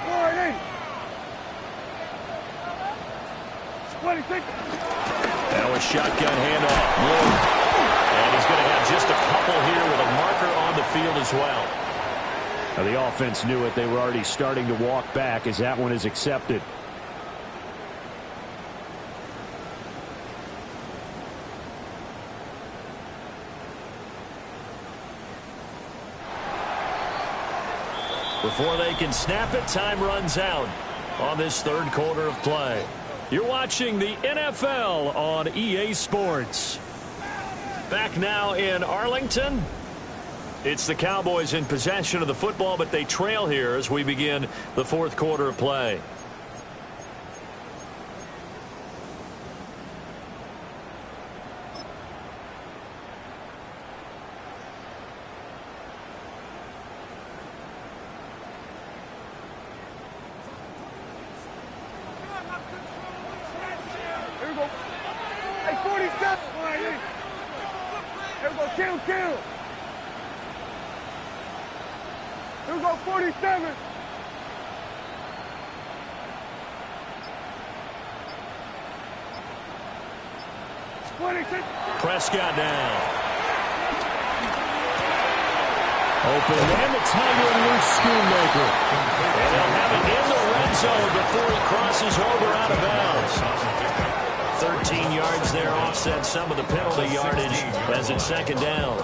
That was shotgun handoff. And he's going to have just a couple here with a marker on the field as well. Now the offense knew it. They were already starting to walk back as that one is accepted. Before they can snap it, time runs out on this third quarter of play. You're watching the NFL on EA Sports. Back now in Arlington. It's the Cowboys in possession of the football, but they trail here as we begin the fourth quarter of play. Prescott now. Open, and the Tiger and Luke Schoonmaker. And they'll have it in the red zone before he crosses over out of bounds. 13 yards there, offset some of the penalty yardage as it's second down.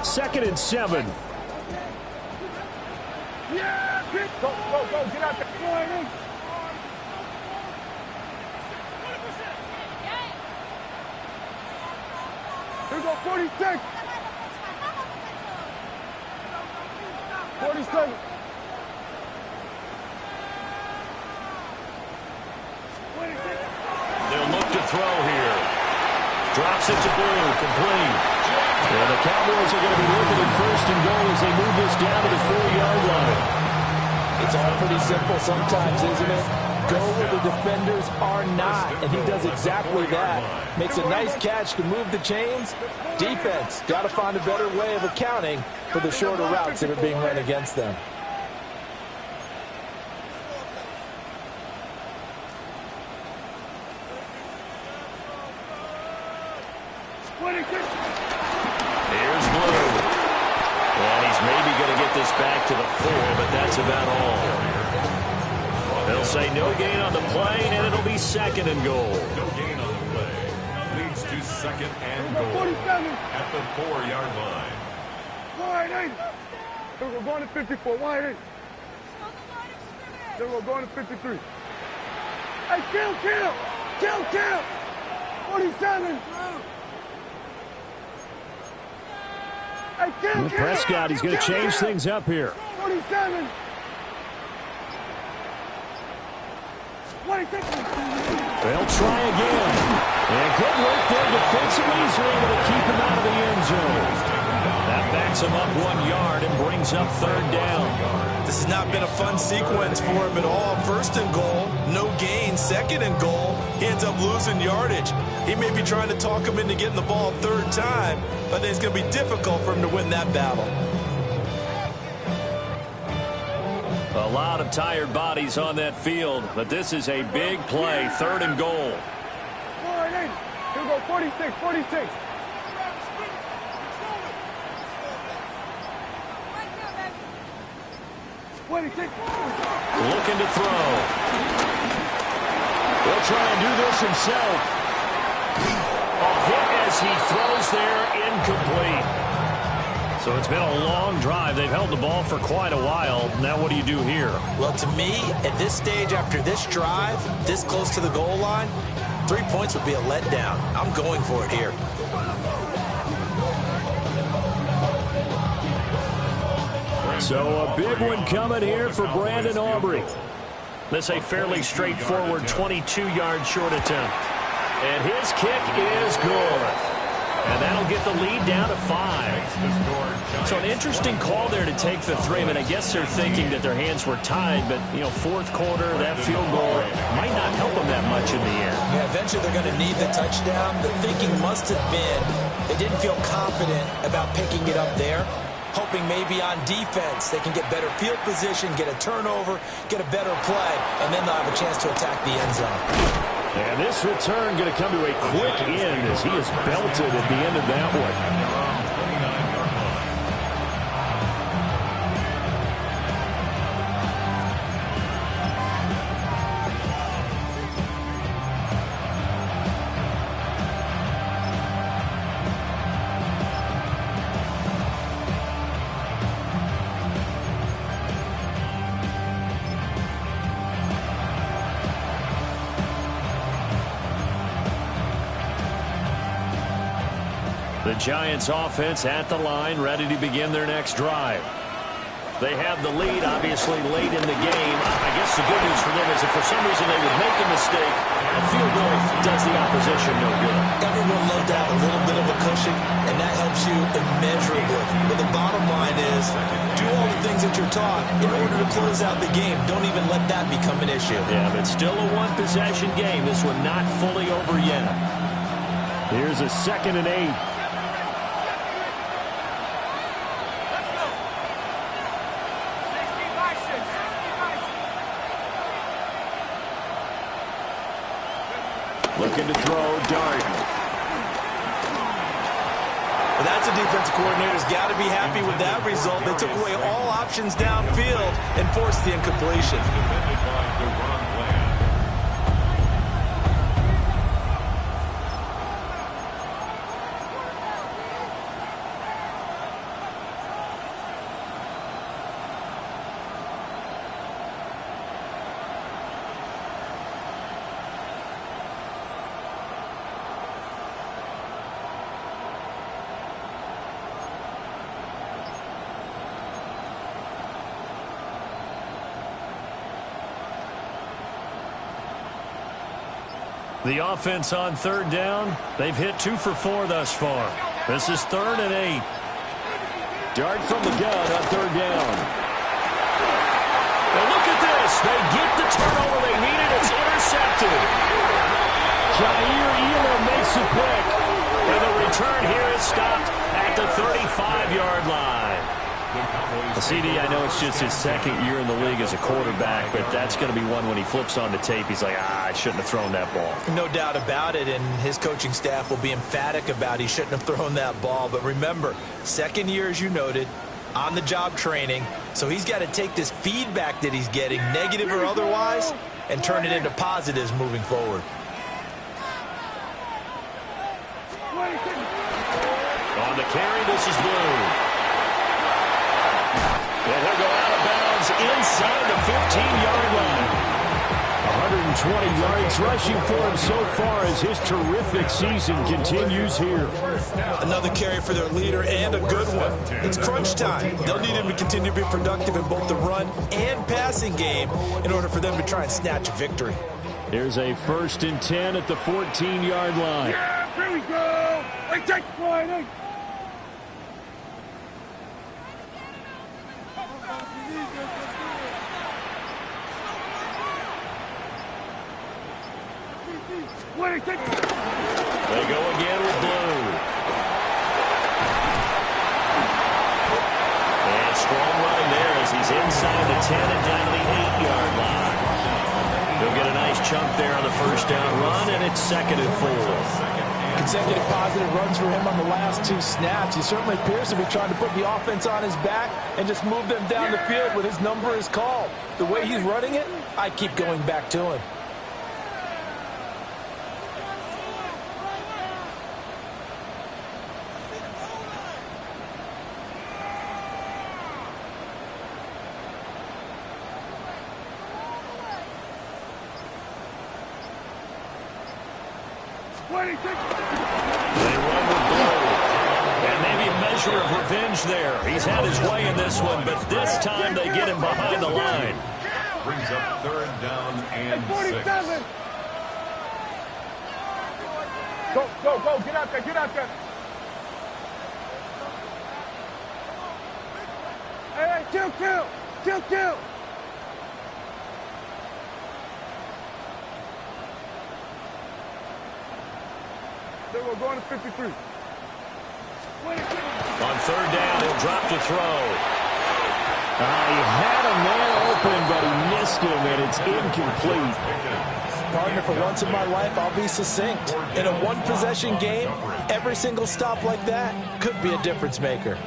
Second and 7. Yeah, go, get out there. Here we go, 46. 47. 26. They'll look to throw here. Drops it to Blue, complete. And the Cowboys are going to be looking at 1st and goal as they move this down to the 4-yard line. It's all pretty simple sometimes, isn't it? Go where the defenders are not, and he does exactly that. Makes a nice catch to move the chains. Defense, got to find a better way of accounting for the shorter routes that are being run against them. Here's Blue. And he's maybe going to get this back to the 4, but that's about all. They'll say no gain on the play, and it'll be 2nd and goal. No gain on the play. Leads to 2nd and goal at the 4-yard line. Wide 8. We're going to 54. Wide 8. Then we're going to 53. Hey, kill! 47. Hey, kill! Prescott, he's going to change things up here. 47. They'll try again. And good work there defensively. He's able to keep him out of the end zone. That backs him up 1 yard and brings up 3rd down. This has not been a fun sequence for him at all. 1st and goal, no gain. 2nd and goal, he ends up losing yardage. He may be trying to talk him into getting the ball 3rd time, but I think it's going to be difficult for him to win that battle. A lot of tired bodies on that field, but this is a big play, 3rd and goal. go, 46, 46. Looking to throw. He'll try and do this himself. A hit as he throws there, incomplete. So it's been a long drive. They've held the ball for quite a while. Now what do you do here? Well, to me, at this stage, after this drive, this close to the goal line, 3 points would be a letdown. I'm going for it here. So a big one coming here for Brandon Aubrey. This a fairly straightforward 22-yard short attempt. And his kick is good. And that'll get the lead down to 5. So an interesting call there to take the 3. I mean, I guess they're thinking that their hands were tied, but, you know, fourth quarter, that field goal might not help them that much in the end. Yeah, eventually they're going to need the touchdown. The thinking must have been they didn't feel confident about picking it up there, hoping maybe on defense they can get better field position, get a turnover, get a better play, and then they'll have a chance to attack the end zone. And this return going to come to a quick end as he is belted at the end of that one. The Giants offense at the line, ready to begin their next drive. They have the lead, obviously, late in the game. I guess the good news for them is if for some reason they would make a mistake, a field goal does the opposition no good. Everyone loved to have a little bit of a cushion, and that helps you immeasurably. But the bottom line is, do all the things that you're taught in order to close out the game. Don't even let that become an issue. Yeah, but still a one-possession game. This one not fully over yet. Here's a 2nd and 8. Looking to throw, Dart. Well, that's a defensive coordinator's got to be happy with that result. They took away all options downfield and forced the incompletion. The offense on 3rd down. They've hit 2 for 4 thus far. This is 3rd and 8. Dart from the gun on 3rd down. And look at this. They get the turnover they needed. It's intercepted. Jair Elam makes it quick. And the return here is stopped at the 35-yard line. CD, I know it's just his 2nd year in the league as a quarterback, but that's going to be one when he flips on the tape. He's like, I shouldn't have thrown that ball. No doubt about it, and his coaching staff will be emphatic about he shouldn't have thrown that ball. But remember, 2nd year, as you noted, on-the-job training, so he's got to take this feedback that he's getting, negative or otherwise, and turn it into positives moving forward. On the carry, this is Blue. And he'll go out of bounds inside the 15-yard line. 120 yards rushing for him so far as his terrific season continues here. Another carry for their leader and a good one. It's crunch time. They'll need him to continue to be productive in both the run and passing game in order for them to try and snatch a victory. Here's a 1st and 10 at the 14-yard line. Yeah, here we go. Hey, take the line. They go again with Blue. And strong running there as he's inside the 10 and down to the 8-yard line. He'll get a nice chunk there on the 1st down run, and it's 2nd and 4. Consecutive positive runs for him on the last 2 snaps. He certainly appears to be trying to put the offense on his back and just move them down the field when his number is called. The way he's running it, I keep going back to him. They run with blow. And maybe a measure of revenge there. He's had his way in this one, but this time they get him behind the line. Brings up 3rd down and 6. Go, get out there. Hey, kill. Then we're going to 53. On 3rd down, he'll drop to throw. He had a man open, but he missed him, and it's incomplete. Partner, for once in my life, I'll be succinct. In a one-possession game, every single stop like that could be a difference maker.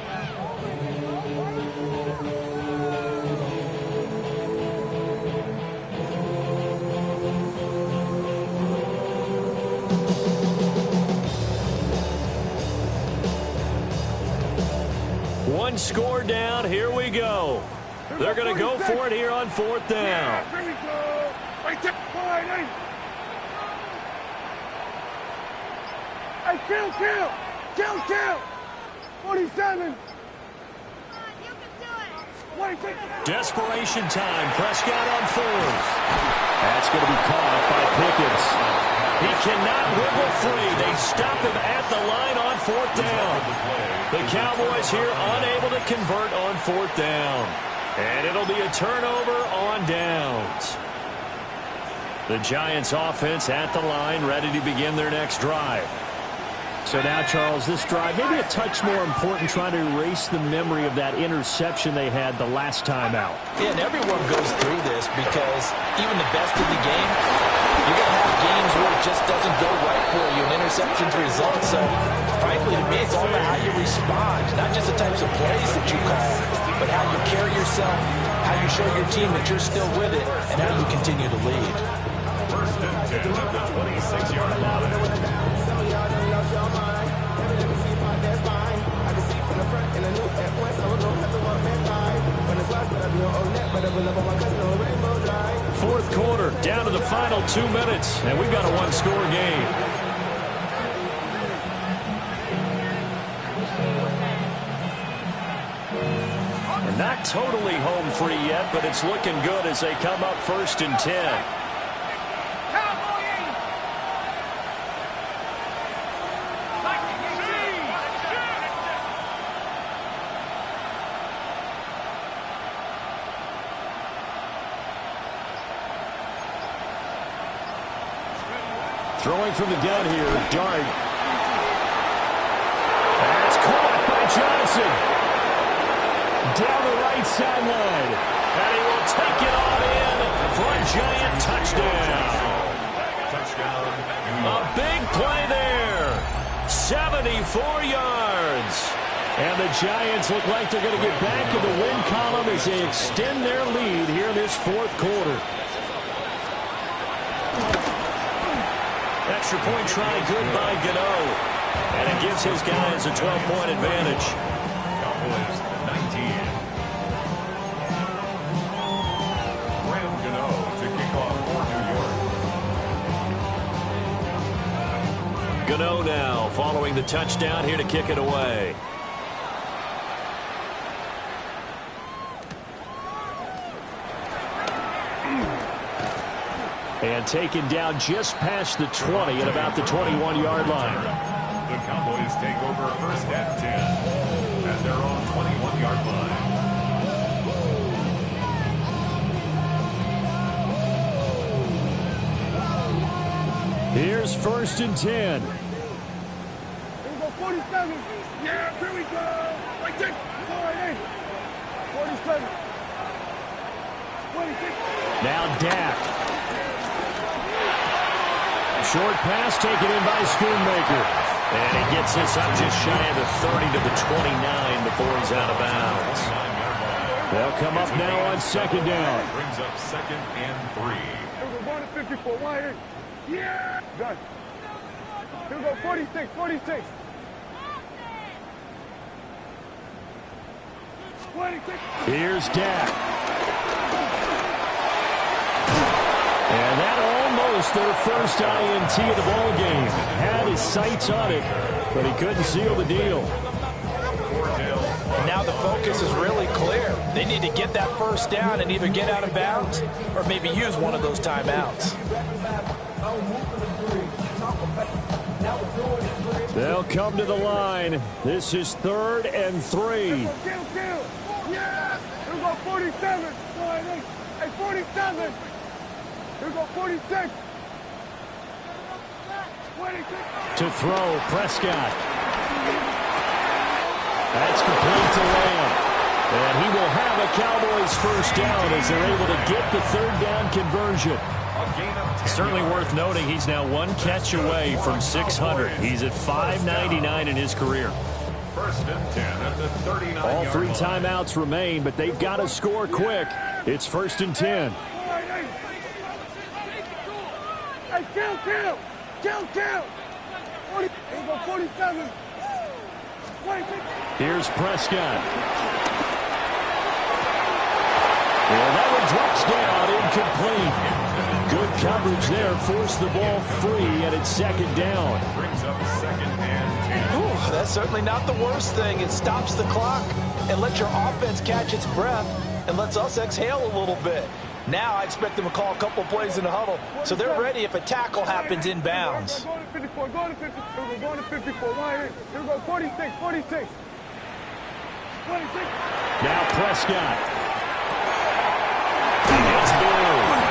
One score down. Here we go. They're going to go for it here on 4th down. Here we go. Right there. Hey, kill. 47. Desperation time. Prescott on 4th. That's going to be caught by Pickens. He cannot wiggle free. They stop him at the line on 4th down. The Cowboys here unable to convert on 4th down. And it'll be a turnover on downs. The Giants offense at the line, ready to begin their next drive. So now, Charles, this drive, maybe a touch more important, trying to erase the memory of that interception they had the last time out. Yeah, and everyone goes through this because even the best in the game, you're going to have games where it just doesn't go right for you, and interceptions result. So, frankly, to me, it's all about how you respond, not just the types of plays that you call, but how you carry yourself, how you show your team that you're still with it, and how you continue to lead. 1st and 10 at the 26-yard line. Fourth quarter, down to the final 2 minutes, and we've got a one-score game. They're not totally home free yet, but it's looking good as they come up 1st and 10. Throwing from the gun here, Dart. That's caught by Johnson. Down the right sideline. And he will take it on in for a Giant touchdown. A big play there. 74 yards. And the Giants look like they're going to get back in the win column as they extend their lead here in this 4th quarter. Extra point try good by Gano. And it gives his guys a 12-point advantage. Cowboys 19. Graham Gano to kick off for New York. Gano now following the touchdown here to kick it away. And taken down just past the 20 at about the 21-yard line. The Cowboys take over 1st and 10 at their own 21-yard line. Here's 1st and 10. Here we go, 47. Yeah, here we go. Right there. 47. 26. Now Dak. Short pass taken in by Schoonmaker. And he gets this up just shy of the 30 to the 29 before he's out of bounds. They'll come up now on second down. Brings up 2nd and 3. Here we go, 1 to 54, right in. Yeah! Done. Here we go, 46, 46. 26. Here's Dak. And that almost their first INT of the ball game. Had his sights on it, but he couldn't seal the deal. And now the focus is really clear. They need to get that first down and either get out of bounds or maybe use one of those timeouts. They'll come to the line. This is 3rd and 3. Kill. Yeah! Here we go, 47. Hey, 47. Here we go, 46. 26. To throw, Prescott. That's complete to Lamb. And he will have a Cowboys first down as they're able to get the 3rd down conversion. Certainly worth noting he's now 1 catch away from 600. He's at 599 in his career. 1st and 10 at the 39-yard line. All 3 timeouts remain, but they've got to score quick. It's 1st and 10. Hey, kill. 40. Here we go, 47. 26. Here's Prescott. And that one drops down, incomplete. Good coverage there, forced the ball free, and it's 2nd down. Brings up 2nd and 10. Ooh, that's certainly not the worst thing. It stops the clock and lets your offense catch its breath and lets us exhale a little bit. Now I expect them to call a couple plays in the huddle so they're ready if a tackle happens inbounds. Go to 54, go to 54. We're going to 54, right in. Here we go, 46. 26. Now Prescott. It's Boone.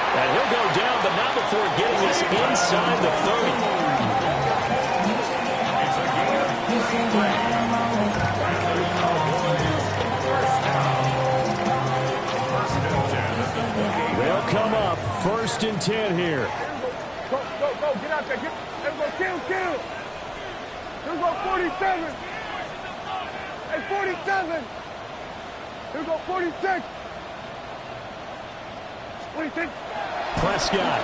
And he'll go down, but not before getting this inside the 30. It's a gain of 3. And the Cowboys first down. 1st and 10 at the 28. They'll come up 1st and 10 here. Go. Get out there. Here we go, kill. Here we go, 47. Hey, 47. Here we go, 46. 26. Prescott.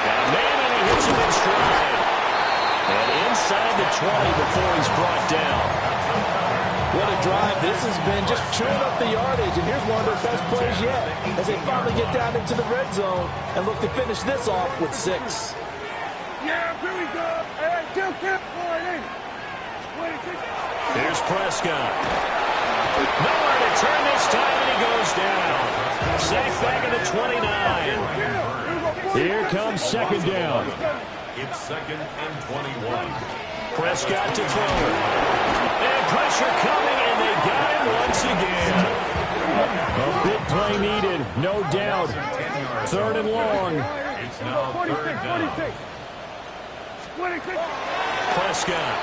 Got a man, and he hits him in stride. And inside the 20 before he's brought down. What a drive this has been, just chewing up the yardage, and here's one of their best plays yet as they finally get down into the red zone and look to finish this off with 6. Yeah, here we go. Hey, kill. All right, 26. Here's Prescott. Nowhere to turn this time, and he goes down. Sacked back at the 29. Here comes 2nd down. It's 2nd and 21. Prescott to throw. And pressure coming, and they got him once again. A big play needed, no doubt. 3rd and long. It's now 3rd down. 26. Prescott.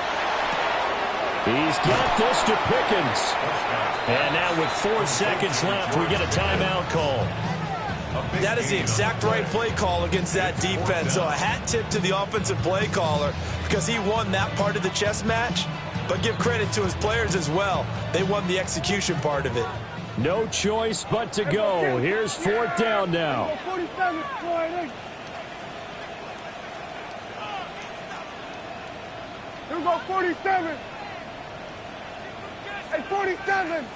He's got this to Pickens. And now with 4 seconds left, we get a timeout call. That is the exact right play call against that defense. So a hat tip to the offensive play caller because he won that part of the chess match. But give credit to his players as well. They won the execution part of it. No choice but to go. Here's 4th down now. 47. All right, here we go, 47. Hey, 47.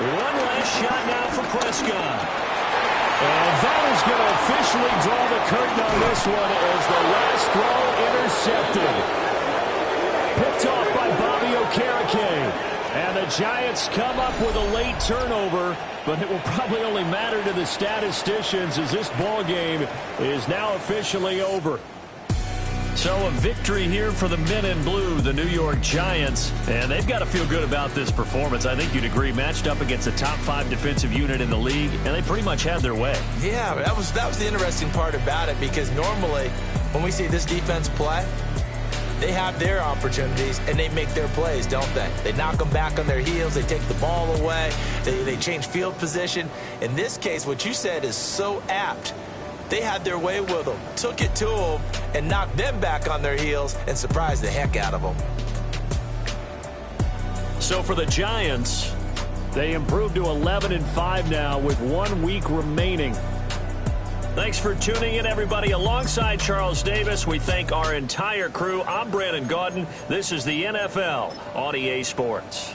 One last shot now for Prescott. And that is going to officially draw the curtain on this one as the last throw intercepted. Picked off by Bobby Okereke. And the Giants come up with a late turnover, but it will probably only matter to the statisticians as this ball game is now officially over. So a victory here for the men in blue, the New York Giants, and they've got to feel good about this performance. I think you'd agree, matched up against a top 5 defensive unit in the league, and they pretty much had their way. Yeah, that was the interesting part about it because normally when we see this defense play, they have their opportunities and they make their plays, don't they? They knock them back on their heels. They take the ball away. They change field position. In this case, what you said is so apt. They had their way with them, took it to them, and knocked them back on their heels and surprised the heck out of them. So for the Giants, they improved to 11-5 now with 1 week remaining. Thanks for tuning in, everybody. Alongside Charles Davis, we thank our entire crew. I'm Brandon Gaudin. This is the NFL on EA Sports.